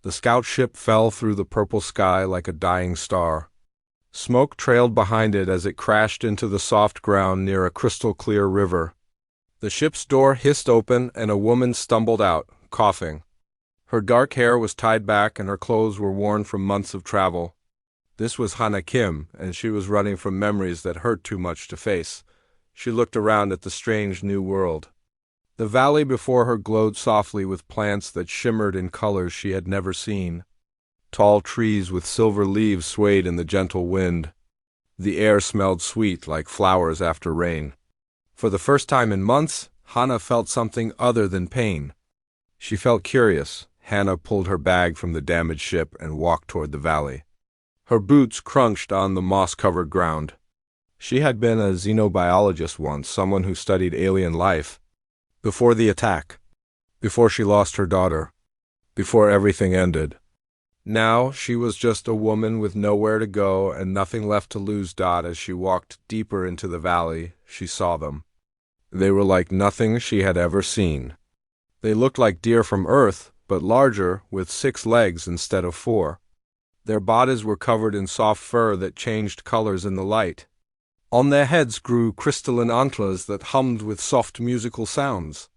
The scout ship fell through the purple sky like a dying star. Smoke trailed behind it as it crashed into the soft ground near a crystal-clear river. The ship's door hissed open and a woman stumbled out, coughing. Her dark hair was tied back and her clothes were worn from months of travel. This was Hana Kim, and she was running from memories that hurt too much to face. She looked around at the strange new world. The valley before her glowed softly with plants that shimmered in colors she had never seen. Tall trees with silver leaves swayed in the gentle wind. The air smelled sweet like flowers after rain. For the first time in months, Hana felt something other than pain. She felt curious. Hana pulled her bag from the damaged ship and walked toward the valley. Her boots crunched on the moss-covered ground. She had been a xenobiologist once, someone who studied alien life. Before the attack. Before she lost her daughter. Before everything ended. Now she was just a woman with nowhere to go and nothing left to lose. As she walked deeper into the valley, she saw them. They were like nothing she had ever seen. They looked like deer from Earth, but larger, with 6 legs instead of 4. Their bodies were covered in soft fur that changed colors in the light. On their heads grew crystalline antlers that hummed with soft musical sounds.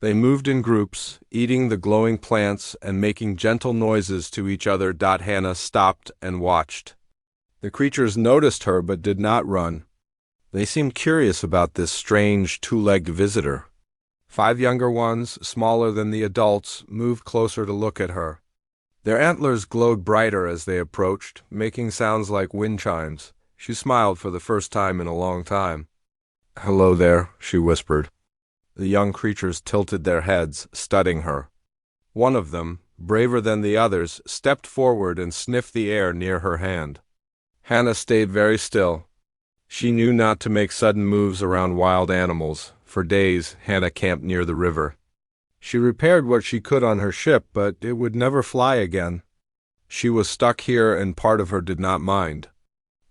They moved in groups, eating the glowing plants and making gentle noises to each other. Hana stopped and watched. The creatures noticed her but did not run. They seemed curious about this strange 2-legged visitor. 5 younger ones, smaller than the adults, moved closer to look at her. Their antlers glowed brighter as they approached, making sounds like wind chimes. She smiled for the first time in a long time. "Hello there," she whispered. The young creatures tilted their heads, studying her. One of them, braver than the others, stepped forward and sniffed the air near her hand. Hana stayed very still. She knew not to make sudden moves around wild animals. For days, Hana camped near the river. She repaired what she could on her ship, but it would never fly again. She was stuck here and part of her did not mind.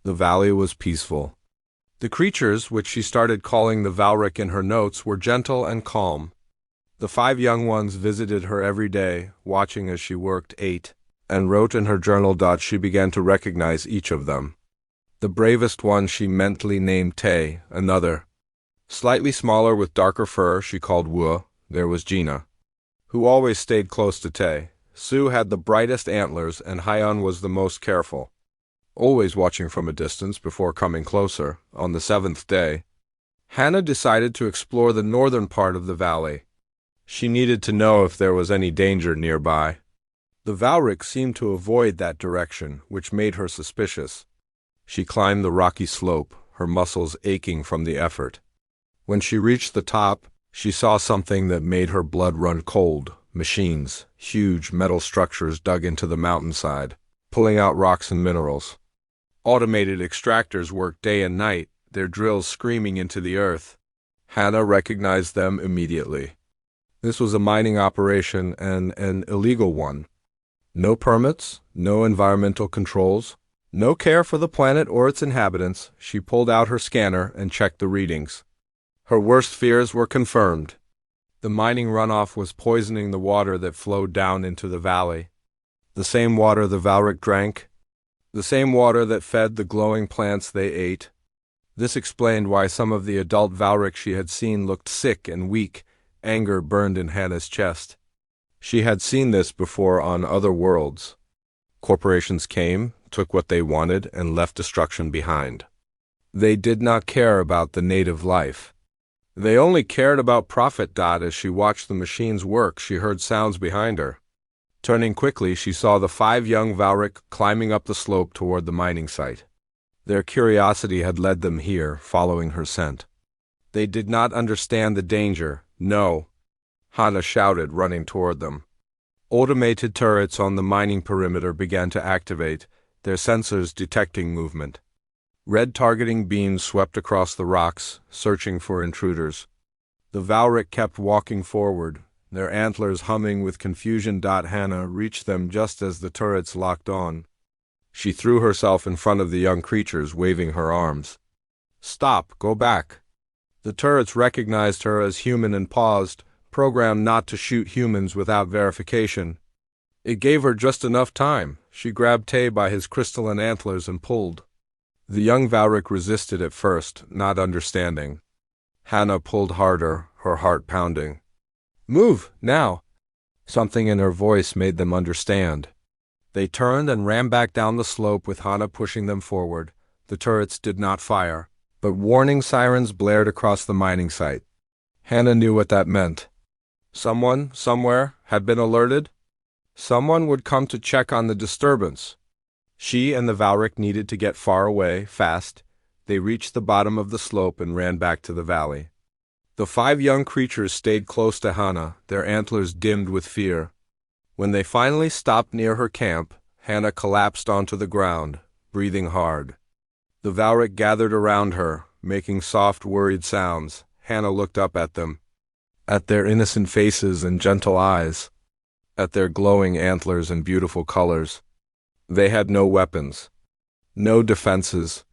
The valley was peaceful. The creatures, which she started calling the Valric in her notes, were gentle and calm. The 5 young ones visited her every day, watching as she worked, ate, and wrote in her journal. She began to recognize each of them. The bravest one she mentally named Tay, another. Slightly smaller with darker fur, she called Wu. There was Gina, who always stayed close to Tay. Sue had the brightest antlers, and Hyan was the most careful, always watching from a distance before coming closer. On the 7th day, Hana decided to explore the northern part of the valley. She needed to know if there was any danger nearby. The Valric seemed to avoid that direction, which made her suspicious. She climbed the rocky slope, her muscles aching from the effort. When she reached the top, she saw something that made her blood run cold. Machines, huge metal structures dug into the mountainside, pulling out rocks and minerals. Automated extractors worked day and night, their drills screaming into the earth. Hana recognized them immediately. This was a mining operation and an illegal one. No permits, no environmental controls, no care for the planet or its inhabitants. She pulled out her scanner and checked the readings. Her worst fears were confirmed. The mining runoff was poisoning the water that flowed down into the valley. The same water the Valric drank. The same water that fed the glowing plants they ate. This explained why some of the adult Valric she had seen looked sick and weak. Anger burned in Hana's chest. She had seen this before on other worlds. Corporations came, took what they wanted, and left destruction behind. They did not care about the native life. They only cared about profit. As she watched the machines work, she heard sounds behind her. Turning quickly, she saw the 5 young Valric climbing up the slope toward the mining site. Their curiosity had led them here, following her scent. They did not understand the danger. No, Hana shouted, running toward them. Automated turrets on the mining perimeter began to activate, their sensors detecting movement. Red targeting beams swept across the rocks, searching for intruders. The Valric kept walking forward, their antlers humming with confusion. Hana reached them just as the turrets locked on. She threw herself in front of the young creatures, waving her arms. "Stop! Go back!" The turrets recognized her as human and paused, programmed not to shoot humans without verification. It gave her just enough time. She grabbed Tay by his crystalline antlers and pulled. The young Valric resisted at first, not understanding. Hannah pulled harder, her heart pounding. "Move, now!" Something in her voice made them understand. They turned and ran back down the slope with Hannah pushing them forward. The turrets did not fire, but warning sirens blared across the mining site. Hannah knew what that meant. Someone, somewhere, had been alerted. Someone would come to check on the disturbance. She and the Valric needed to get far away, fast. They reached the bottom of the slope and ran back to the valley. The 5 young creatures stayed close to Hannah, their antlers dimmed with fear. When they finally stopped near her camp, Hannah collapsed onto the ground, breathing hard. The Valric gathered around her, making soft, worried sounds. Hannah looked up at them, at their innocent faces and gentle eyes, at their glowing antlers and beautiful colors. They had no weapons, no defenses.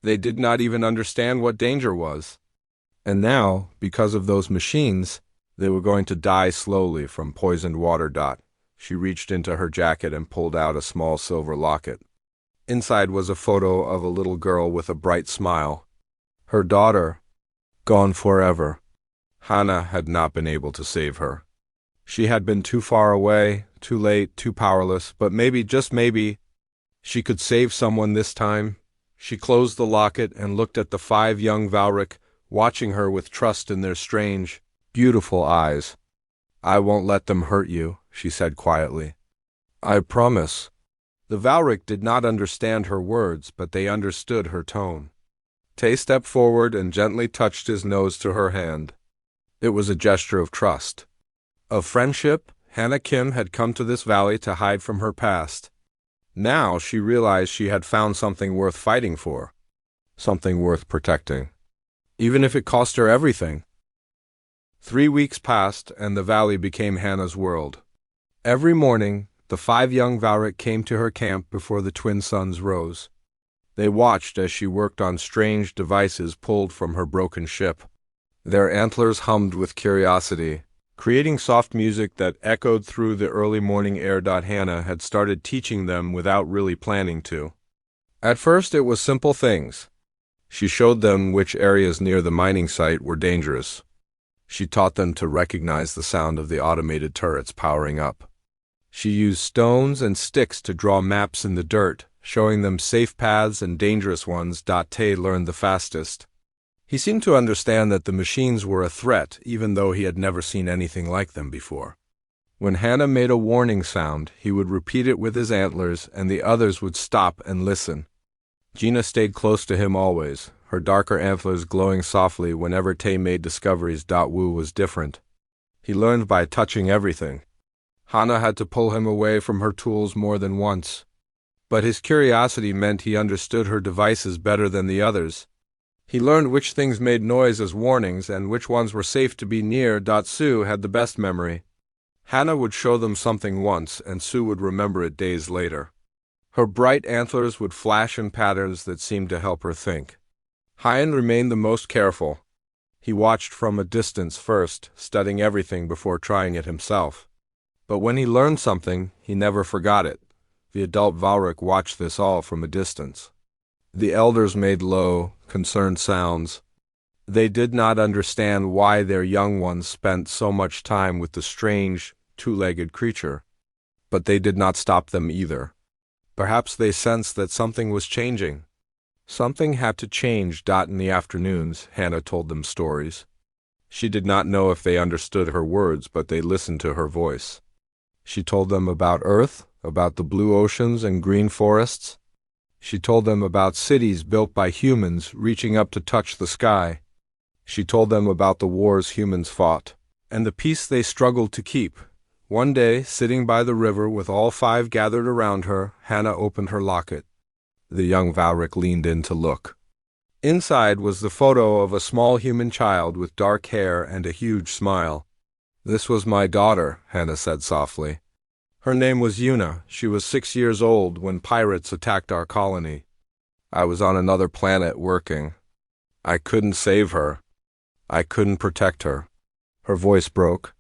They did not even understand what danger was. And now, because of those machines, they were going to die slowly from poisoned water. She reached into her jacket and pulled out a small silver locket. Inside was a photo of a little girl with a bright smile. Her daughter, gone forever. Hannah had not been able to save her. She had been too far away, too late, too powerless, but maybe, just maybe, she could save someone this time. She closed the locket and looked at the 5 young Valric, watching her with trust in their strange, beautiful eyes. "I won't let them hurt you," she said quietly. "I promise." The Valric did not understand her words, but they understood her tone. Tay stepped forward and gently touched his nose to her hand. It was a gesture of trust, of friendship. Hannah Kim had come to this valley to hide from her past. Now she realized she had found something worth fighting for, something worth protecting, even if it cost her everything. 3 weeks passed, and the valley became Hannah's world. Every morning, the 5 young Valric came to her camp before the twin suns rose. They watched as she worked on strange devices pulled from her broken ship. Their antlers hummed with curiosity, creating soft music that echoed through the early morning air. Hannah had started teaching them without really planning to. At first it was simple things. She showed them which areas near the mining site were dangerous. She taught them to recognize the sound of the automated turrets powering up. She used stones and sticks to draw maps in the dirt, showing them safe paths and dangerous ones. Tay learned the fastest. He seemed to understand that the machines were a threat, even though he had never seen anything like them before. When Hannah made a warning sound, he would repeat it with his antlers, and the others would stop and listen. Gina stayed close to him always, her darker antlers glowing softly whenever Tay made discoveries. Wu was different. He learned by touching everything. Hannah had to pull him away from her tools more than once. But his curiosity meant he understood her devices better than the others. He learned which things made noise as warnings and which ones were safe to be near. Sue had the best memory. Hannah would show them something once, and Sue would remember it days later. Her bright antlers would flash in patterns that seemed to help her think. Hyan remained the most careful. He watched from a distance first, studying everything before trying it himself. But when he learned something, he never forgot it. The adult Valric watched this all from a distance. The elders made low, concerned sounds. They did not understand why their young ones spent so much time with the strange, 2-legged creature. But they did not stop them either. Perhaps they sensed that something was changing. Something had to change. In the afternoons, Hannah told them stories. She did not know if they understood her words, but they listened to her voice. She told them about Earth, about the blue oceans and green forests. She told them about cities built by humans reaching up to touch the sky. She told them about the wars humans fought, and the peace they struggled to keep. One day, sitting by the river with all 5 gathered around her, Hannah opened her locket. The young Valric leaned in to look. Inside was the photo of a small human child with dark hair and a huge smile. "This was my daughter," Hannah said softly. "Her name was Yuna. She was 6 years old when pirates attacked our colony. I was on another planet working. I couldn't save her. I couldn't protect her." Her voice broke.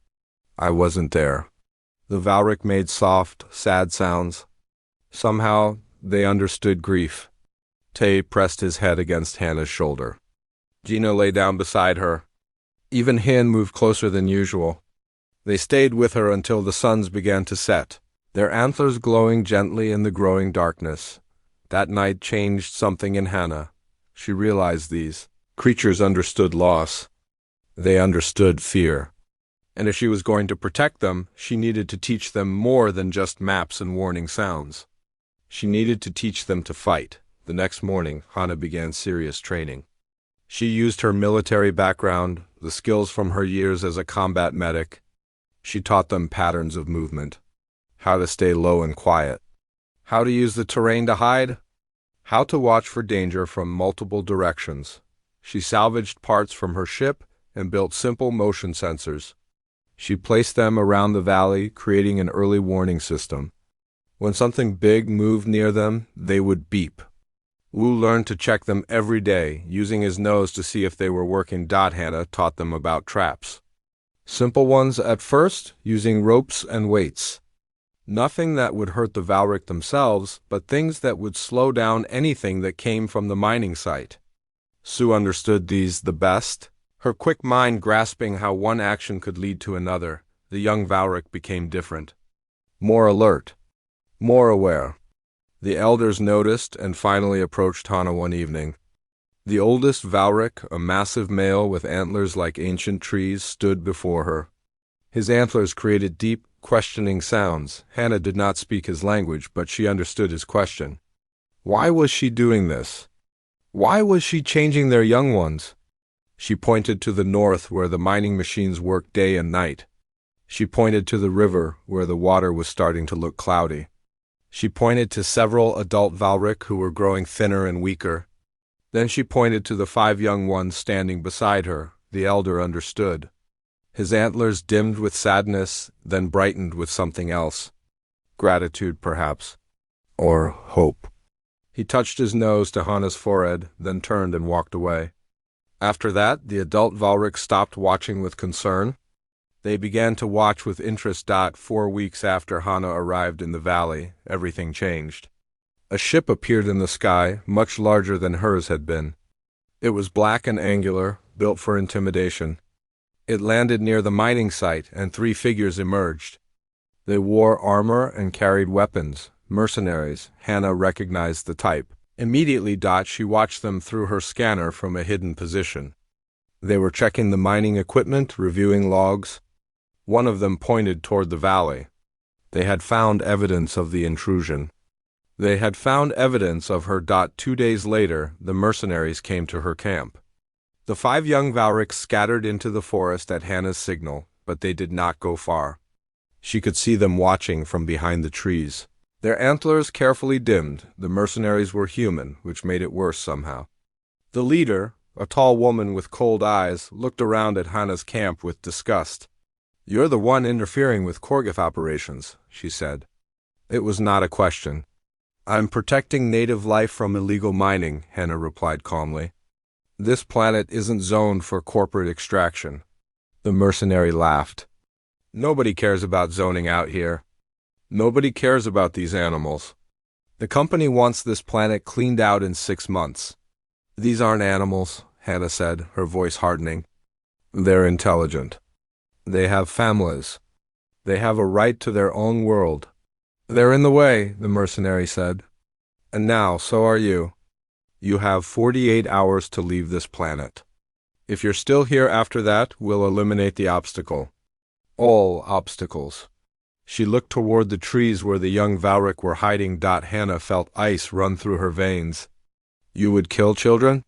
"I wasn't there. The Valric made soft, sad sounds. Somehow, they understood grief. Tay pressed his head against Hannah's shoulder. Gina lay down beside her. Even Hin moved closer than usual. They stayed with her until the suns began to set, their antlers glowing gently in the growing darkness. That night changed something in Hannah. She realized these creatures understood loss. They understood fear. And if she was going to protect them, she needed to teach them more than just maps and warning sounds. She needed to teach them to fight. The next morning, Hannah began serious training. She used her military background, the skills from her years as a combat medic. She taught them patterns of movement, how to stay low and quiet, how to use the terrain to hide, how to watch for danger from multiple directions. She salvaged parts from her ship and built simple motion sensors. She placed them around the valley, creating an early warning system. When something big moved near them, they would beep. Wu learned to check them every day, using his nose to see if they were working. Hannah taught them about traps. Simple ones at first, using ropes and weights. Nothing that would hurt the Valric themselves, but things that would slow down anything that came from the mining site. Sue understood these the best. Her quick mind grasping how one action could lead to another, the young Valric became different. More alert. More aware. The elders noticed and finally approached Hannah one evening. The oldest Valric, a massive male with antlers like ancient trees, stood before her. His antlers created deep, questioning sounds. Hannah did not speak his language, but she understood his question. Why was she doing this? Why was she changing their young ones? She pointed to the north where the mining machines worked day and night. She pointed to the river where the water was starting to look cloudy. She pointed to several adult Valric who were growing thinner and weaker. Then she pointed to the 5 young ones standing beside her. The elder understood. His antlers dimmed with sadness, then brightened with something else. Gratitude, perhaps. Or hope. He touched his nose to Hannah's forehead, then turned and walked away. After that, the adult Valric stopped watching with concern. They began to watch with interest. 4 weeks after Hannah arrived in the valley, everything changed. A ship appeared in the sky, much larger than hers had been. It was black and angular, built for intimidation. It landed near the mining site, and 3 figures emerged. They wore armor and carried weapons, mercenaries. Hannah recognized the type. Immediately, she watched them through her scanner from a hidden position. They were checking the mining equipment, reviewing logs. One of them pointed toward the valley. They had found evidence of the intrusion. They had found evidence of her. 2 days later, the mercenaries came to her camp. The 5 young Valrics scattered into the forest at Hannah's signal, but they did not go far. She could see them watching from behind the trees. Their antlers carefully dimmed. The mercenaries were human, which made it worse somehow. The leader, a tall woman with cold eyes, looked around at Hannah's camp with disgust. "You're the one interfering with Korgith operations," she said. It was not a question. "I'm protecting native life from illegal mining," Hannah replied calmly. "This planet isn't zoned for corporate extraction." The mercenary laughed. "Nobody cares about zoning out here. Nobody cares about these animals. The company wants this planet cleaned out in 6 months." "These aren't animals," Hannah said, her voice hardening. "They're intelligent. They have families. They have a right to their own world." "They're in the way," the mercenary said. "And now, so are you. You have 48 hours to leave this planet. If you're still here after that, we'll eliminate the obstacle. All obstacles." She looked toward the trees where the young Valric were hiding. Hannah felt ice run through her veins. "You would kill children?"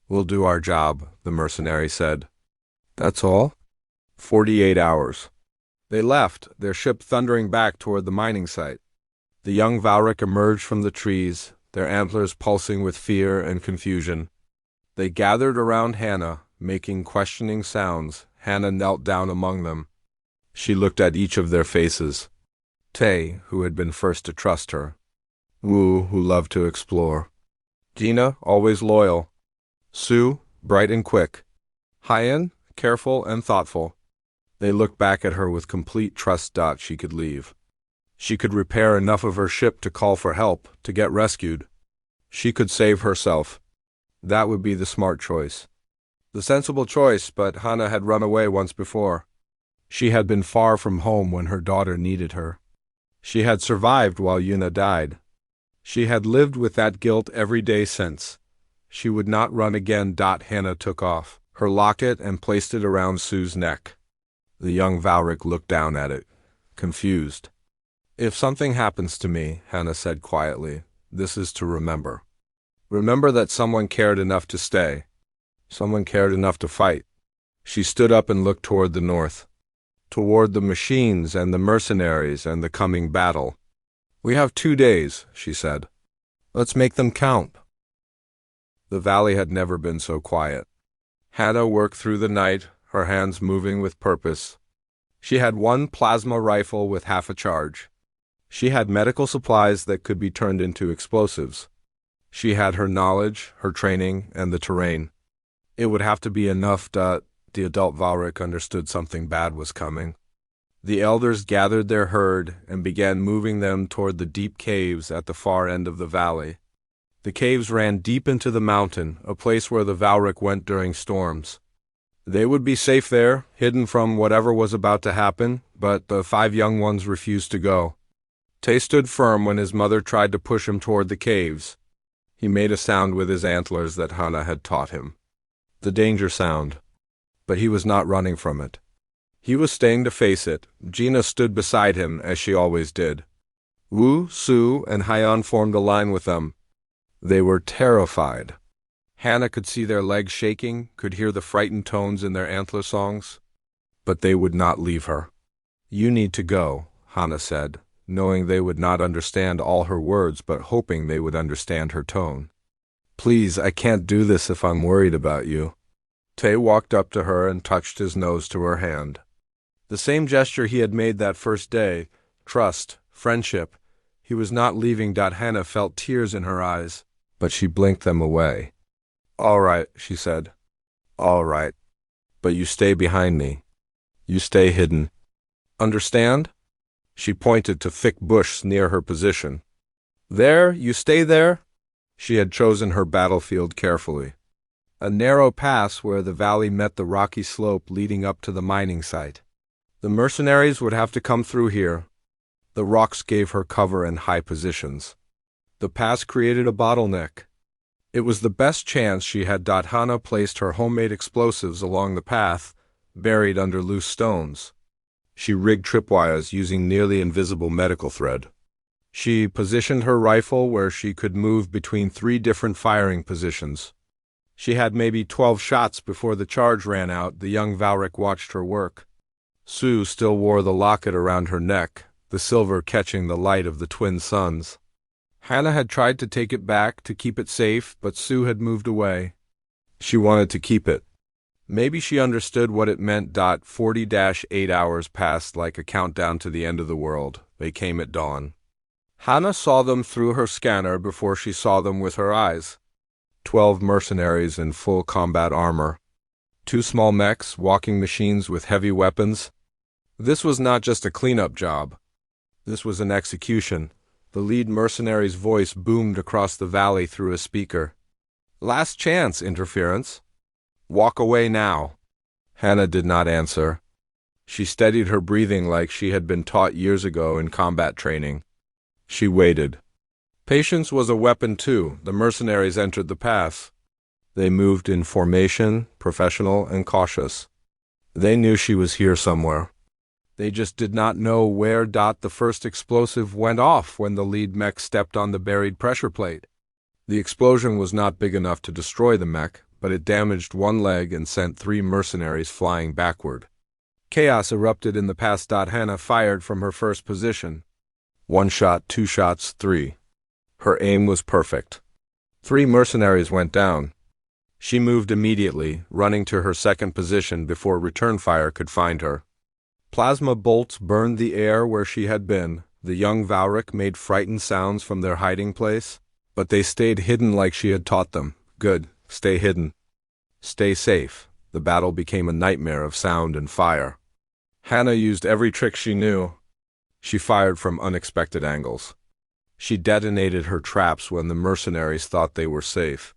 "We'll do our job," the mercenary said. "That's all?" 48 hours. They left, their ship thundering back toward the mining site. The young Valric emerged from the trees, their antlers pulsing with fear and confusion. They gathered around Hannah, making questioning sounds. Hannah knelt down among them. She looked at each of their faces. Tay, who had been first to trust her. Wu, who loved to explore. Gina, always loyal. Sue, bright and quick. Hyen, careful and thoughtful. They looked back at her with complete trust. She could leave. She could repair enough of her ship to call for help, to get rescued. She could save herself. That would be the smart choice. The sensible choice, but Hana had run away once before. She had been far from home when her daughter needed her. She had survived while Yuna died. She had lived with that guilt every day since. She would not run again. Hana took off her locket and placed it around Sue's neck. The young Valric looked down at it, confused. If something happens to me, Hana said quietly, this is to remember. Remember that someone cared enough to stay. Someone cared enough to fight. She stood up and looked toward the north. Toward the machines and the mercenaries and the coming battle. We have 2 days, she said. Let's make them count. The valley had never been so quiet. Hana worked through the night, her hands moving with purpose. She had 1 plasma rifle with half a charge. She had medical supplies that could be turned into explosives. She had her knowledge, her training, and the terrain. It would have to be enough. The adult Valric understood something bad was coming. The elders gathered their herd and began moving them toward the deep caves at the far end of the valley. The caves ran deep into the mountain, a place where the Valric went during storms. They would be safe there, hidden from whatever was about to happen, but the 5 young ones refused to go. Tay stood firm when his mother tried to push him toward the caves. He made a sound with his antlers that Hana had taught him. The danger sound. But he was not running from it. He was staying to face it. Gina stood beside him, as she always did. Wu, Su, and Hyan formed a line with them. They were terrified. Hana could see their legs shaking, could hear the frightened tones in their antler songs. But they would not leave her. You need to go, Hana said, knowing they would not understand all her words but hoping they would understand her tone. Please, I can't do this if I'm worried about you. Tay walked up to her and touched his nose to her hand. The same gesture he had made that first day, trust, friendship. He was not leaving. Hana felt tears in her eyes, but she blinked them away. All right, she said. All right. But you stay behind me. You stay hidden. Understand? She pointed to thick bush near her position. There, you stay there? She had chosen her battlefield carefully. A narrow pass where the valley met the rocky slope leading up to the mining site. The mercenaries would have to come through here. The rocks gave her cover and high positions. The pass created a bottleneck. It was the best chance she had. Hana placed her homemade explosives along the path, buried under loose stones. She rigged tripwires using nearly invisible medical thread. She positioned her rifle where she could move between 3 different firing positions. She had maybe 12 shots before the charge ran out. The young Valric watched her work. Sue still wore the locket around her neck, the silver catching the light of the twin suns. Hana had tried to take it back to keep it safe, but Sue had moved away. She wanted to keep it. Maybe she understood what it meant. 40-8 hours passed like a countdown to the end of the world. They came at dawn. Hana saw them through her scanner before she saw them with her eyes. 12 mercenaries in full combat armor. 2 small mechs, walking machines with heavy weapons. This was not just a cleanup job. This was an execution. The lead mercenary's voice boomed across the valley through a speaker. Last chance, interference. Walk away now. Hana did not answer. She steadied her breathing like she had been taught years ago in combat training. She waited. Patience was a weapon too. The mercenaries entered the pass. They moved in formation, professional and cautious. They knew she was here somewhere. They just did not know where. The first explosive went off when the lead mech stepped on the buried pressure plate. The explosion was not big enough to destroy the mech, but it damaged 1 leg and sent 3 mercenaries flying backward. Chaos erupted in the pass. Hana fired from her first position. 1 shot, 2 shots, 3. Her aim was perfect. 3 mercenaries went down. She moved immediately, running to her second position before return fire could find her. Plasma bolts burned the air where she had been. The young Valric made frightened sounds from their hiding place, but they stayed hidden like she had taught them. Good, stay hidden. Stay safe. The battle became a nightmare of sound and fire. Hannah used every trick she knew. She fired from unexpected angles. She detonated her traps when the mercenaries thought they were safe.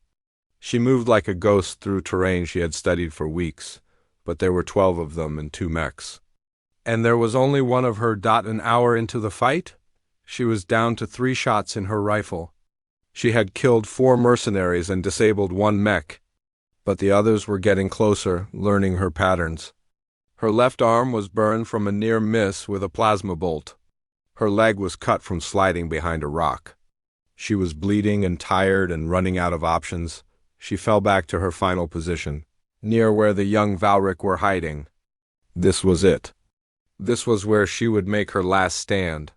She moved like a ghost through terrain she had studied for weeks, but there were 12 of them and 2 mechs. And there was only one of her. An hour into the fight, she was down to 3 shots in her rifle. She had killed 4 mercenaries and disabled 1 mech, but the others were getting closer, learning her patterns. Her left arm was burned from a near miss with a plasma bolt. Her leg was cut from sliding behind a rock. She was bleeding and tired and running out of options. She fell back to her final position, near where the young Valric were hiding. This was it. This was where she would make her last stand.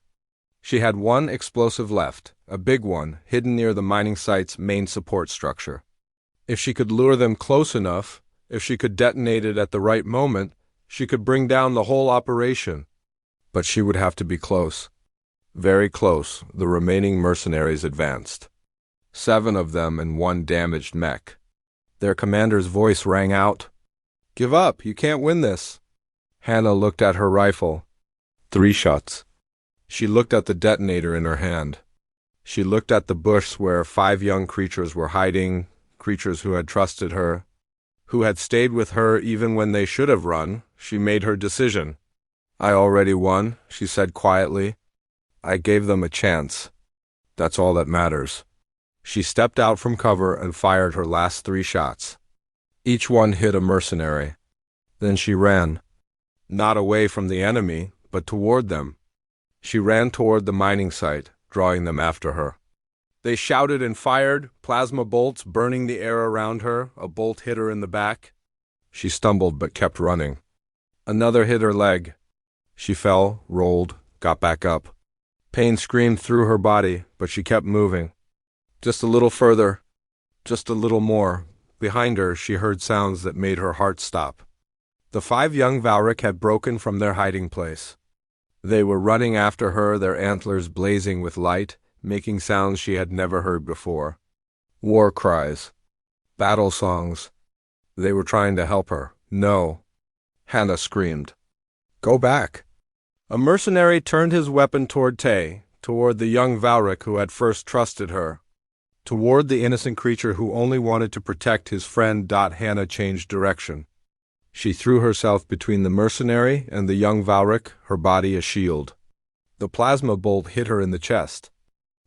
She had 1 explosive left, a big one, hidden near the mining site's main support structure. If she could lure them close enough, if she could detonate it at the right moment, she could bring down the whole operation. But she would have to be close. Very close. The remaining mercenaries advanced. 7 of them and 1 damaged mech. Their commander's voice rang out. "Give up, you can't win this." Hannah looked at her rifle. 3 shots. She looked at the detonator in her hand. She looked at the bush where 5 young creatures were hiding, creatures who had trusted her, who had stayed with her even when they should have run. She made her decision. "I already won," she said quietly. "I gave them a chance. That's all that matters." She stepped out from cover and fired her last 3 shots. Each one hit a mercenary. Then she ran. Not away from the enemy, but toward them. She ran toward the mining site, drawing them after her. They shouted and fired, plasma bolts burning the air around her. A bolt hit her in the back. She stumbled but kept running. Another hit her leg. She fell, rolled, got back up. Pain screamed through her body, but she kept moving. Just a little further, just a little more. Behind her, she heard sounds that made her heart stop. The 5 young Valric had broken from their hiding place. They were running after her, their antlers blazing with light, making sounds she had never heard before. War cries. Battle songs. They were trying to help her. "No." Hannah screamed. "Go back." A mercenary turned his weapon toward Tay, toward the young Valric who had first trusted her, toward the innocent creature who only wanted to protect his friend. Hannah changed direction. She threw herself between the mercenary and the young Valric, her body a shield. The plasma bolt hit her in the chest.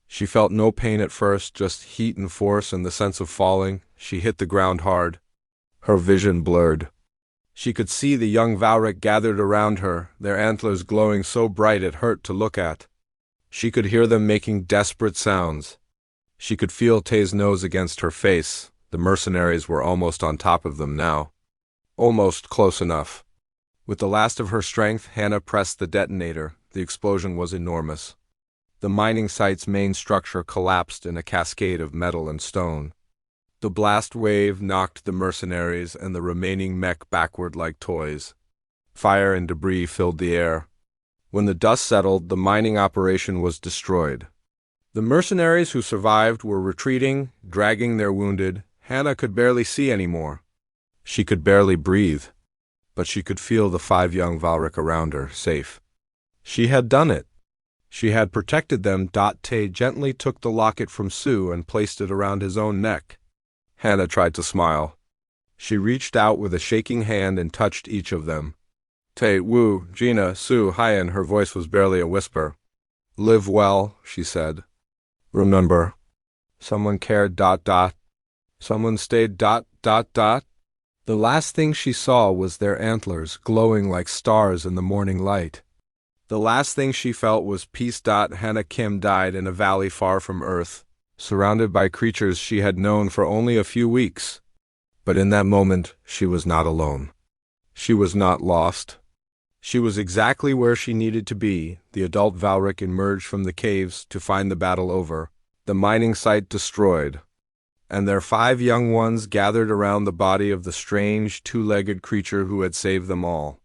She felt no pain at first, just heat and force and the sense of falling. She hit the ground hard. Her vision blurred. She could see the young Valric gathered around her, their antlers glowing so bright it hurt to look at. She could hear them making desperate sounds. She could feel Tay's nose against her face. The mercenaries were almost on top of them now. Almost close enough. With the last of her strength, Hannah pressed the detonator. The explosion was enormous. The mining site's main structure collapsed in a cascade of metal and stone. The blast wave knocked the mercenaries and the remaining mech backward like toys. Fire and debris filled the air. When the dust settled, the mining operation was destroyed. The mercenaries who survived were retreating, dragging their wounded. Hannah could barely see anymore. She could barely breathe, but she could feel the 5 young Valric around her, safe. She had done it. She had protected them. Tay gently took the locket from Sue and placed it around his own neck. Hannah tried to smile. She reached out with a shaking hand and touched each of them. "Tay, Wu, Gina, Sue, Hyan," her voice was barely a whisper. "Live well," she said. "Remember, someone cared. Someone stayed. The last thing she saw was their antlers glowing like stars in the morning light. The last thing she felt was peace. Hannah Kim died in a valley far from Earth, surrounded by creatures she had known for only a few weeks. But in that moment, she was not alone. She was not lost. She was exactly where she needed to be. The adult Valric emerged from the caves to find the battle over, the mining site destroyed, and their 5 young ones gathered around the body of the strange, 2-legged creature who had saved them all.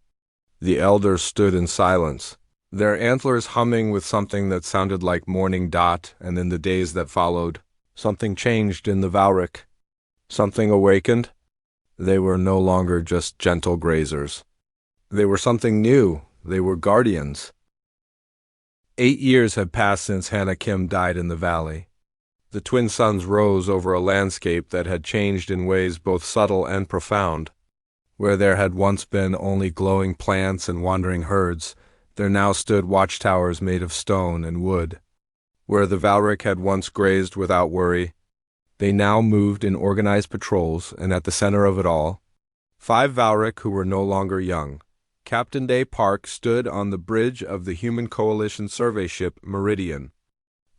The elders stood in silence, their antlers humming with something that sounded like morning. And in the days that followed, something changed in the Valric. Something awakened. They were no longer just gentle grazers. They were something new, They were guardians. 8 years had passed since Hannah Kim died in the valley. The twin suns rose over a landscape that had changed in ways both subtle and profound. Where there had once been only glowing plants and wandering herds, there now stood watchtowers made of stone and wood. Where the Valric had once grazed without worry, they now moved in organized patrols, and at the center of it all, 5 Valric who were no longer young. Captain Day Park stood on the bridge of the Human Coalition survey ship Meridian,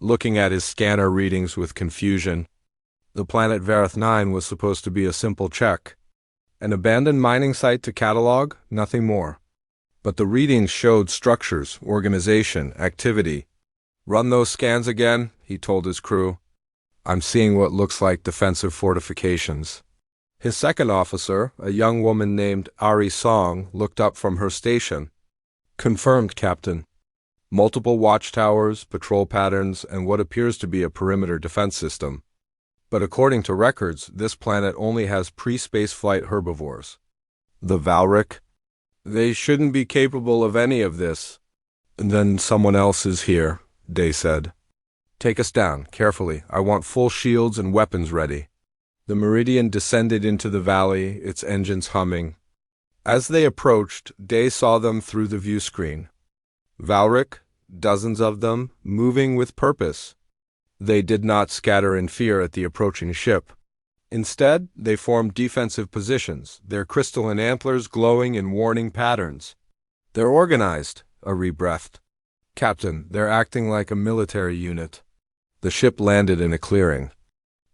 looking at his scanner readings with confusion. The planet Vareth 9 was supposed to be a simple check. An abandoned mining site to catalog, nothing more. But the readings showed structures, organization, activity. "Run those scans again," he told his crew. "I'm seeing what looks like defensive fortifications." His second officer, a young woman named Ari Song, looked up from her station. "Confirmed, Captain. Multiple watchtowers, patrol patterns, and what appears to be a perimeter defense system. But according to records, this planet only has pre-spaceflight herbivores." "The Valric? They shouldn't be capable of any of this." "Then someone else is here," Day said. "Take us down, carefully. I want full shields and weapons ready." The Meridian descended into the valley, its engines humming. As they approached, Day saw them through the view screen. Valric, dozens of them, moving with purpose. They did not scatter in fear at the approaching ship. Instead, they formed defensive positions, their crystalline antlers glowing in warning patterns. "They're organized," Ari breathed. "Captain, they're acting like a military unit." The ship landed in a clearing.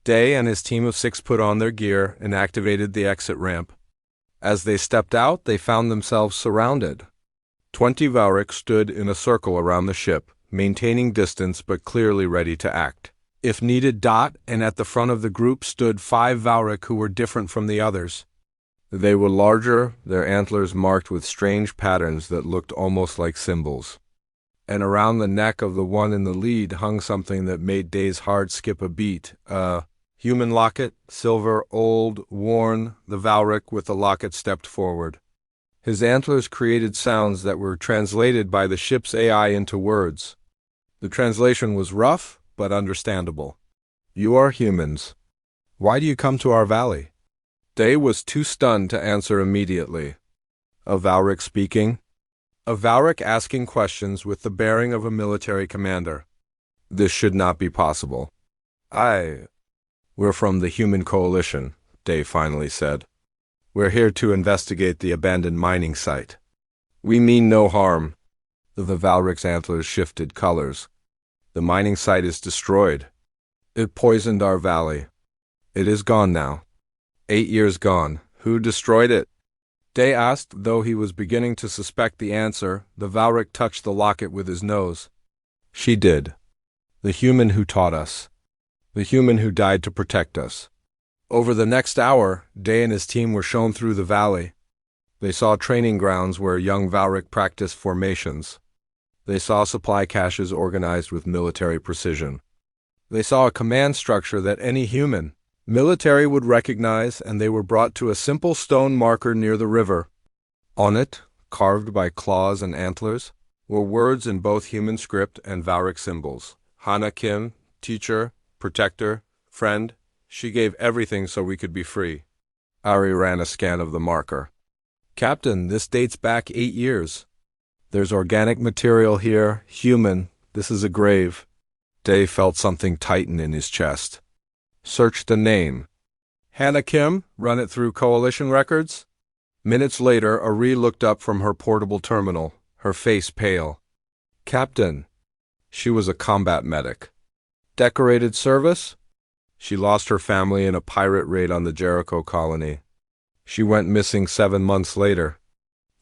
Day and his team of 6 put on their gear and activated the exit ramp. As they stepped out, they found themselves surrounded. 20 Valric stood in a circle around the ship, maintaining distance but clearly ready to act if needed. And at the front of the group stood 5 Valric who were different from the others. They were larger, their antlers marked with strange patterns that looked almost like symbols. And around the neck of the one in the lead hung something that made Day's heart skip a beat. A human locket, silver, old, worn. The Valric with the locket stepped forward. His antlers created sounds that were translated by the ship's AI into words. The translation was rough, but understandable. "You are humans. Why do you come to our valley?" Day was too stunned to answer immediately. A Valric speaking. A Valric asking questions with the bearing of a military commander. This should not be possible. We're from the Human Coalition," Day finally said. "We're here to investigate the abandoned mining site." "We mean no harm." The Valric's antlers shifted colors. "The mining site is destroyed. It poisoned our valley. It is gone now. 8 years gone. Who destroyed it?" Day asked, though he was beginning to suspect the answer. The Valric touched the locket with his nose. "She did. The human who taught us. The human who died to protect us." Over the next hour, Day and his team were shown through the valley. They saw training grounds where young Valric practiced formations. They saw supply caches organized with military precision. They saw a command structure that any human military would recognize, and they were brought to a simple stone marker near the river. On it, carved by claws and antlers, were words in both human script and Valric symbols. Hannah Kim, teacher, protector, friend. She gave everything so we could be free. Ari ran a scan of the marker. "Captain, this dates back 8 years. There's organic material here, human. This is a grave." Day felt something tighten in his chest. "Search the name." "Hannah Kim, run it through Coalition records." Minutes later, Ari looked up from her portable terminal, her face pale. "Captain." She was a combat medic. "Decorated service?" She lost her family in a pirate raid on the Jericho colony. She went missing 7 months later,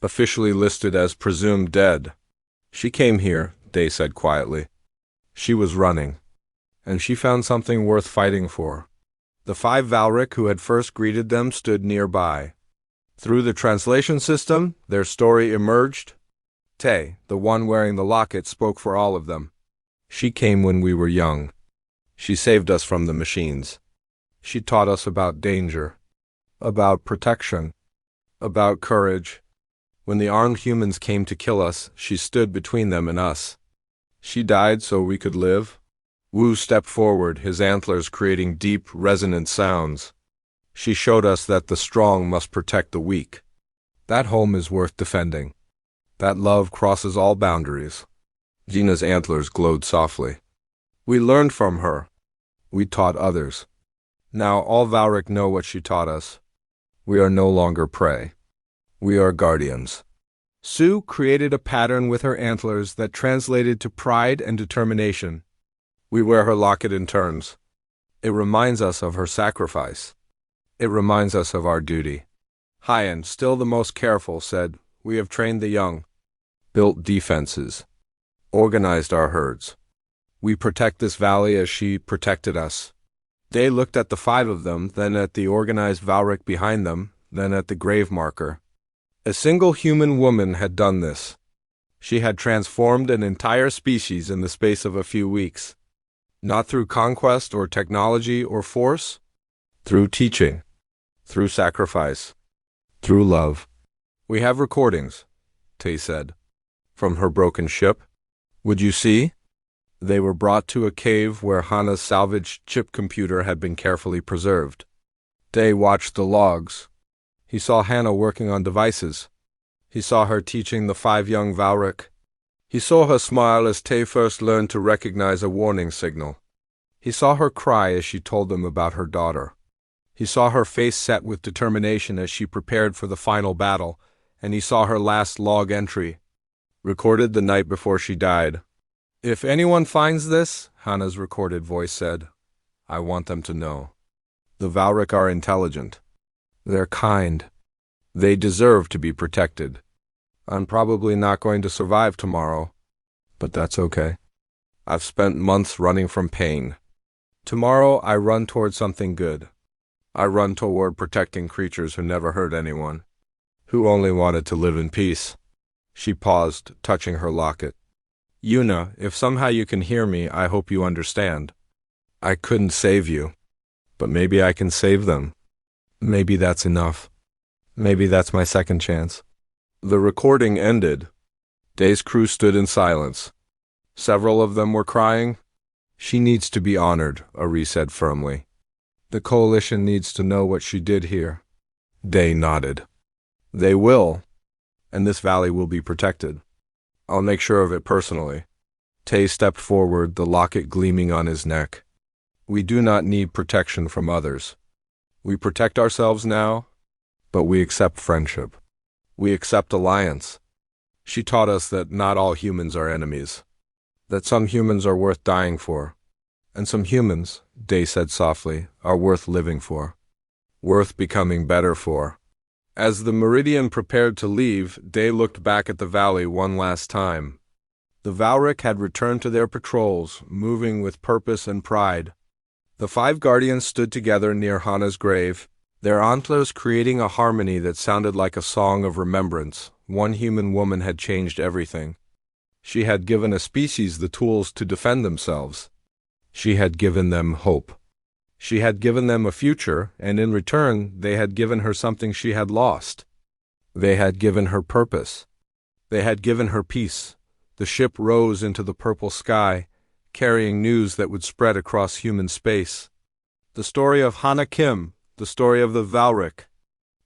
officially listed as presumed dead. "She came here," Day said quietly. "She was running, and she found something worth fighting for." The 5 Valric who had first greeted them stood nearby. Through the translation system, their story emerged. Tay, the one wearing the locket, spoke for all of them. "She came when we were young. She saved us from the machines. She taught us about danger, about protection, about courage. When the armed humans came to kill us, she stood between them and us. She died so we could live. Wu stepped forward, his antlers creating deep, resonant sounds. She showed us that the strong must protect the weak. That home is worth defending. That love crosses all boundaries. Gina's antlers glowed softly. We learned from her. We taught others. Now all Valric know what she taught us. We are no longer prey. We are guardians. Sue created a pattern with her antlers that translated to pride and determination. We wear her locket in turns. It reminds us of her sacrifice. It reminds us of our duty. Hyan, still the most careful, said, "We have trained the young, built defenses, organized our herds. We protect this valley as she protected us." They looked at the 5 of them, then at the organized Valric behind them, then at the grave marker. A single human woman had done this. She had transformed an entire species in the space of a few weeks. Not through conquest or technology or force, through teaching, through sacrifice, through love. "We have recordings," Tay said, "from her broken ship. Would you see?" They were brought to a cave where Hana's salvaged chip computer had been carefully preserved. Tay watched the logs. He saw Hana working on devices. He saw her teaching the 5 young Valric. He saw her smile as Tay first learned to recognize a warning signal. He saw her cry as she told them about her daughter. He saw her face set with determination as she prepared for the final battle, and he saw her last log entry, recorded the night before she died. "If anyone finds this," Hana's recorded voice said, "I want them to know. The Valric are intelligent. They're kind. They deserve to be protected. I'm probably not going to survive tomorrow, but that's okay. I've spent months running from pain. Tomorrow I run toward something good. I run toward protecting creatures who never hurt anyone, who only wanted to live in peace." She paused, touching her locket. "Yuna, if somehow you can hear me, I hope you understand. I couldn't save you, but maybe I can save them. Maybe that's enough. Maybe that's my second chance." The recording ended. Day's crew stood in silence. Several of them were crying. "She needs to be honored," Ari said firmly. "The Coalition needs to know what she did here." Day nodded. "They will, and this valley will be protected. I'll make sure of it personally." Tay stepped forward, the locket gleaming on his neck. "We do not need protection from others. We protect ourselves now, but we accept friendship. We accept alliance." She taught us that not all humans are enemies, that some humans are worth dying for, and some humans, Day said softly, are worth living for, worth becoming better for. As the Meridian prepared to leave, Day looked back at the valley one last time. The Valric had returned to their patrols, moving with purpose and pride. The 5 guardians stood together near Hana's grave, their antlers creating a harmony that sounded like a song of remembrance. One human woman had changed everything. She had given a species the tools to defend themselves. She had given them hope. She had given them a future, and in return they had given her something she had lost. They had given her purpose. They had given her peace. The ship rose into the purple sky, carrying news that would spread across human space. The story of Hana Kim, the story of the Valric.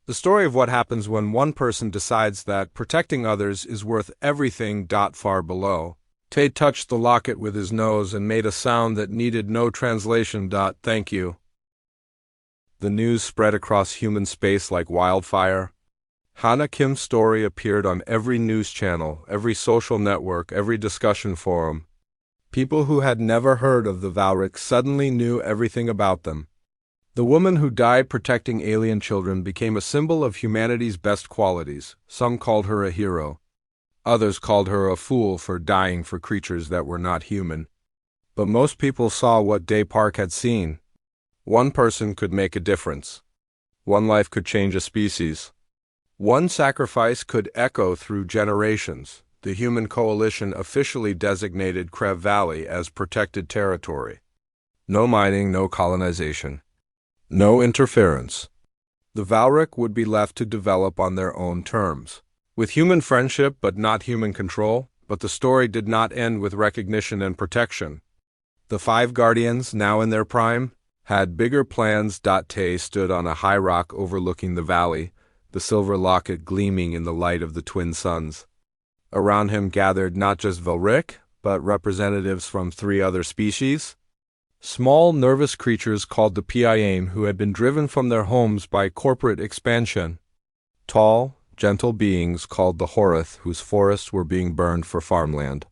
The story of what happens when one person decides that protecting others is worth everything. Far below. Tay touched the locket with his nose and made a sound that needed no translation. Thank you. The news spread across human space like wildfire. Hana Kim's story appeared on every news channel, every social network, every discussion forum. People who had never heard of the Valric suddenly knew everything about them. The woman who died protecting alien children became a symbol of humanity's best qualities. Some called her a hero. Others called her a fool for dying for creatures that were not human. But most people saw what Day Park had seen. One person could make a difference. One life could change a species. One sacrifice could echo through generations. The Human Coalition officially designated Krev Valley as protected territory. No mining, no colonization. No interference. The Valric would be left to develop on their own terms. With human friendship but not human control, but the story did not end with recognition and protection. The five guardians, now in their prime, had bigger plans. Tay stood on a high rock overlooking the valley, the silver locket gleaming in the light of the twin suns. Around him gathered not just Velric, but representatives from 3 other species. Small, nervous creatures called the Piaim who had been driven from their homes by corporate expansion. Tall, gentle beings called the Horith whose forests were being burned for farmland.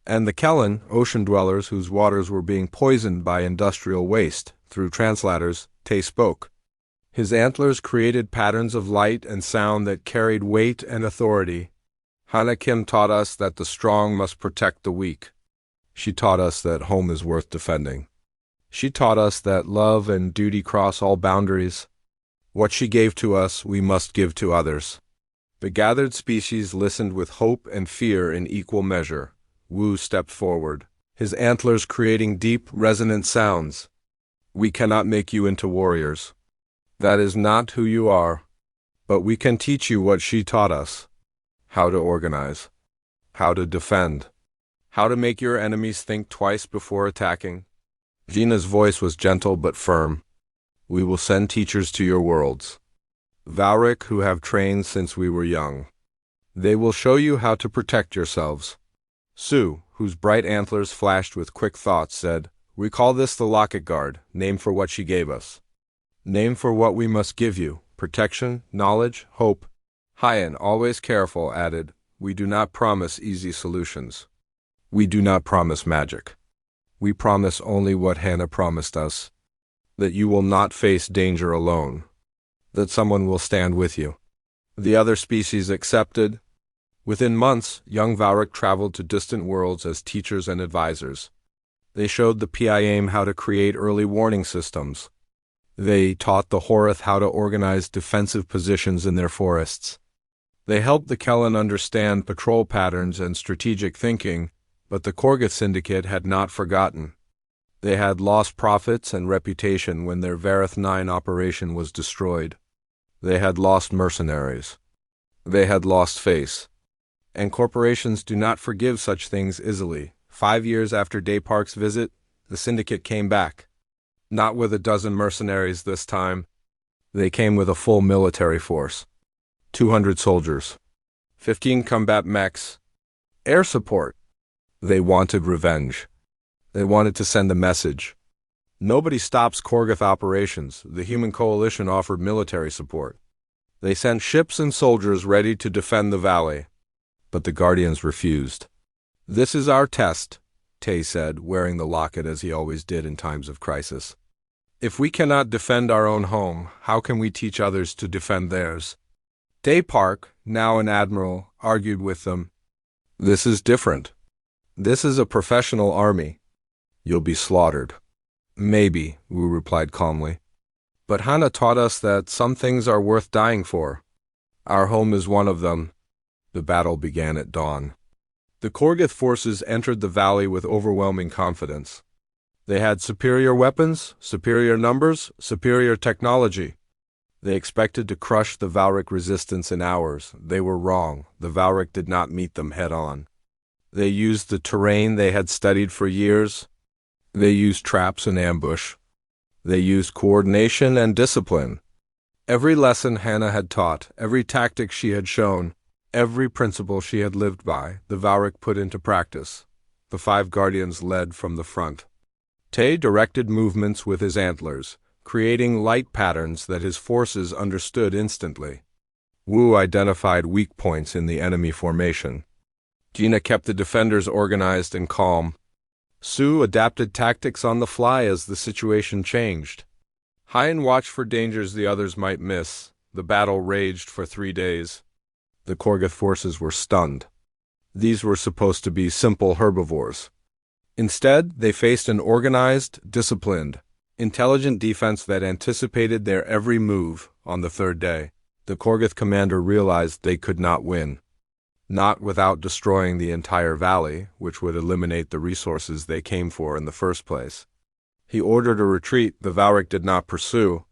And the Kellen, ocean dwellers whose waters were being poisoned by industrial waste. Through translators, Tay spoke. His antlers created patterns of light and sound that carried weight and authority. Hana Kim taught us that the strong must protect the weak. She taught us that home is worth defending. She taught us that love and duty cross all boundaries. What she gave to us, we must give to others. The gathered species listened with hope and fear in equal measure. Wu stepped forward, his antlers creating deep, resonant sounds. We cannot make you into warriors. That is not who you are. But we can teach you what she taught us. How to organize. How to defend. How to make your enemies think twice before attacking. Gina's voice was gentle but firm. We will send teachers to your worlds. Valric, who have trained since we were young. They will show you how to protect yourselves. Sue, whose bright antlers flashed with quick thoughts, said, We call this the Locket Guard, named for what she gave us. Name for what we must give you, protection, knowledge, hope. Hyan, always careful, added, We do not promise easy solutions. We do not promise magic. We promise only what Hannah promised us, that you will not face danger alone, that someone will stand with you. The other species accepted. Within months, young Valric traveled to distant worlds as teachers and advisors. They showed the Piaim how to create early warning systems. They taught the Horith how to organize defensive positions in their forests. They helped the Kellen understand patrol patterns and strategic thinking, but the Korgoth Syndicate had not forgotten. They had lost profits and reputation when their Vareth 9 operation was destroyed. They had lost mercenaries. They had lost face. And corporations do not forgive such things easily. 5 years after Daypark's visit, the Syndicate came back. Not with a dozen mercenaries this time. They came with a full military force. 200 soldiers. 15 combat mechs. Air support. They wanted revenge. They wanted to send a message. Nobody stops Korgoth operations. The Human Coalition offered military support. They sent ships and soldiers ready to defend the valley. But the Guardians refused. This is our test, Tay said, wearing the locket as he always did in times of crisis. If we cannot defend our own home, how can we teach others to defend theirs? Daypark, now an admiral, argued with them. This is different. This is a professional army. You'll be slaughtered. Maybe, Wu replied calmly. But Hana taught us that some things are worth dying for. Our home is one of them. The battle began at dawn. The Korgoth forces entered the valley with overwhelming confidence. They had superior weapons, superior numbers, superior technology. They expected to crush the Valric resistance in hours. They were wrong. The Valric did not meet them head-on. They used the terrain they had studied for years. They used traps and ambush. They used coordination and discipline. Every lesson Hannah had taught, every tactic she had shown, every principle she had lived by, the Valric put into practice. The 5 guardians led from the front. Tay directed movements with his antlers, creating light patterns that his forces understood instantly. Wu identified weak points in the enemy formation. Gina kept the defenders organized and calm. Sue adapted tactics on the fly as the situation changed. Hyan watched for dangers the others might miss. The battle raged for 3 days. The Korgoth forces were stunned. These were supposed to be simple herbivores. Instead, they faced an organized, disciplined, intelligent defense that anticipated their every move. On the 3rd day, the Korgoth commander realized they could not win. Not without destroying the entire valley, which would eliminate the resources they came for in the first place. He ordered a retreat. The Valric did not pursue.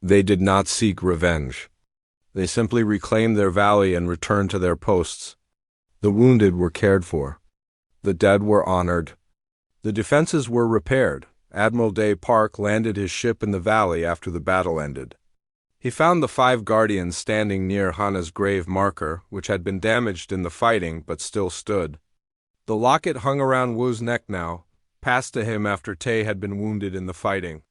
They did not seek revenge. They simply reclaimed their valley and returned to their posts. The wounded were cared for. The dead were honored. The defenses were repaired. Admiral Day Park landed his ship in the valley after the battle ended. He found the 5 guardians standing near Hana's grave marker, which had been damaged in the fighting but still stood. The locket hung around Wu's neck now, passed to him after Tay had been wounded in the fighting.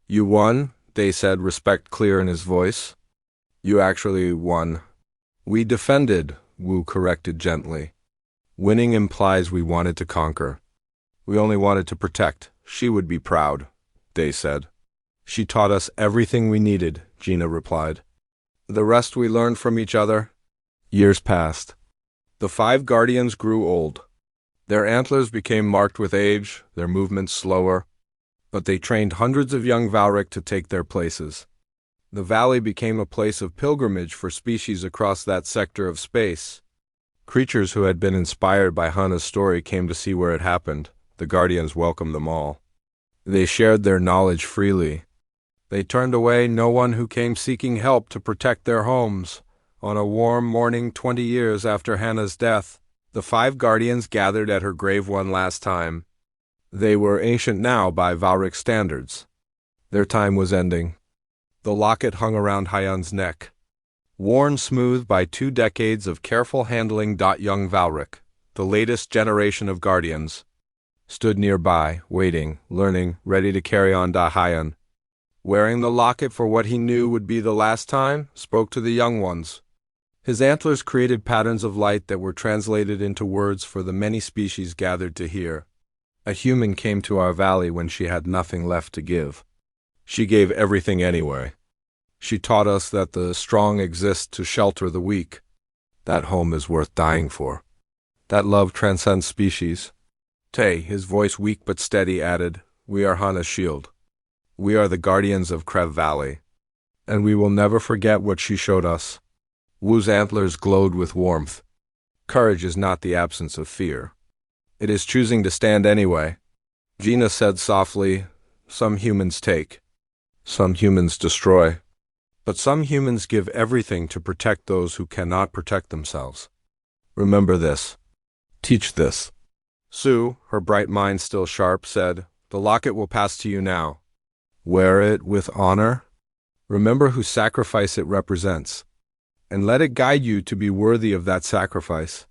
"You won," Day said, respect clear in his voice. "You actually won." "We defended," Wu corrected gently. "Winning implies we wanted to conquer. We only wanted to protect. She would be proud," Day said. "She taught us everything we needed," Gina replied. "The rest we learned from each other." Years passed. The 5 guardians grew old. Their antlers became marked with age, their movements slower, but they trained hundreds of young Valric to take their places. The valley became a place of pilgrimage for species across that sector of space. Creatures who had been inspired by Hana's story came to see where it happened. The guardians welcomed them all. They shared their knowledge freely. They turned away no one who came seeking help to protect their homes. On a warm morning 20 years after Hana's death, the 5 guardians gathered at her grave one last time. They were ancient now by Valric standards. Their time was ending. The locket hung around Hyun's neck. Worn smooth by 2 decades of careful handling. Young Valric, the latest generation of guardians, stood nearby, waiting, learning, ready to carry on. Hyun, wearing the locket for what he knew would be the last time, spoke to the young ones. His antlers created patterns of light that were translated into words for the many species gathered to hear. A human came to our valley when she had nothing left to give. She gave everything anyway. She taught us that the strong exist to shelter the weak. That home is worth dying for. That love transcends species. Tay, his voice weak but steady, added, "We are Hana's shield. We are the guardians of Krev Valley. And we will never forget what she showed us." Wu's antlers glowed with warmth. Courage is not the absence of fear. It is choosing to stand anyway. Gina said softly, "Some humans take. Some humans destroy. But some humans give everything to protect those who cannot protect themselves. Remember this. Teach this." Sue, her bright mind still sharp, said, "The locket will pass to you now. Wear it with honor. Remember whose sacrifice it represents. And let it guide you to be worthy of that sacrifice."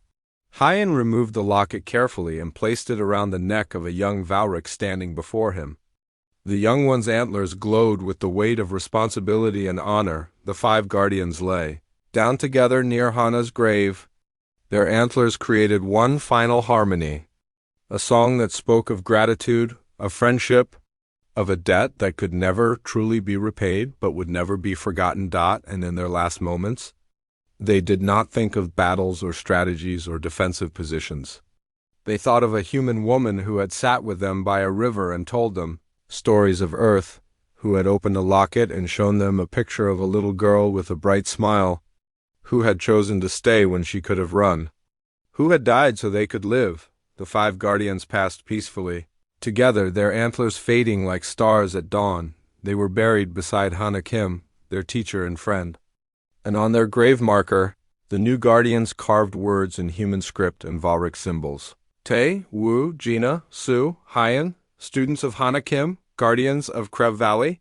Hyun removed the locket carefully and placed it around the neck of a young Valric standing before him. The young one's antlers glowed with the weight of responsibility and honor. The 5 guardians lay down together near Hana's grave. Their antlers created one final harmony, a song that spoke of gratitude, of friendship, of a debt that could never truly be repaid but would never be forgotten. And in their last moments, they did not think of battles or strategies or defensive positions. They thought of a human woman who had sat with them by a river and told them stories of Earth, who had opened a locket and shown them a picture of a little girl with a bright smile, who had chosen to stay when she could have run, who had died so they could live. The 5 guardians passed peacefully. Together, their antlers fading like stars at dawn, they were buried beside Hana Kim, their teacher and friend. And on their grave marker, the new guardians carved words in human script and Valric symbols. Tay, Wu, Gina, Sue, Hyun, students of Hana Kim, guardians of Krev Valley.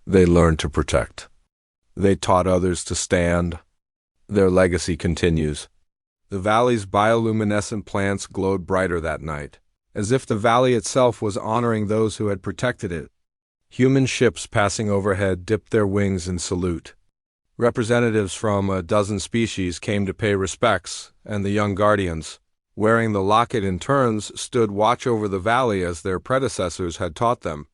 They learned to protect. They taught others to stand. Their legacy continues. The valley's bioluminescent plants glowed brighter that night, as if the valley itself was honoring those who had protected it. Human ships passing overhead dipped their wings in salute. Representatives from a dozen species came to pay respects, and the young guardians, wearing the locket in turns, stood watch over the valley as their predecessors had taught them.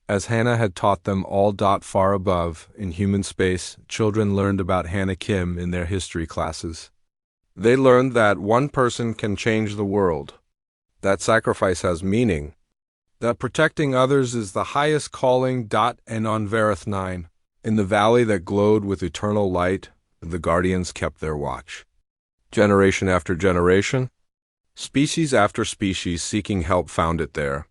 As Hana had taught them all. Far above, in human space, children learned about Hana Kim in their history classes. They learned that one person can change the world, that sacrifice has meaning, that protecting others is the highest calling. And on Vareth 9, in the valley that glowed with eternal light, the guardians kept their watch. Generation after generation, species after species seeking help found it there.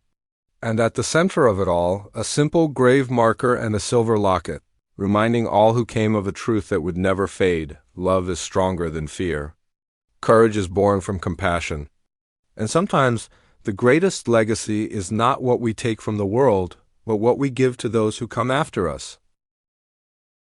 And at the center of it all, a simple grave marker and a silver locket. reminding all who came of a truth that would never fade: love is stronger than fear. Courage is born from compassion. And sometimes the greatest legacy is not what we take from the world, but what we give to those who come after us.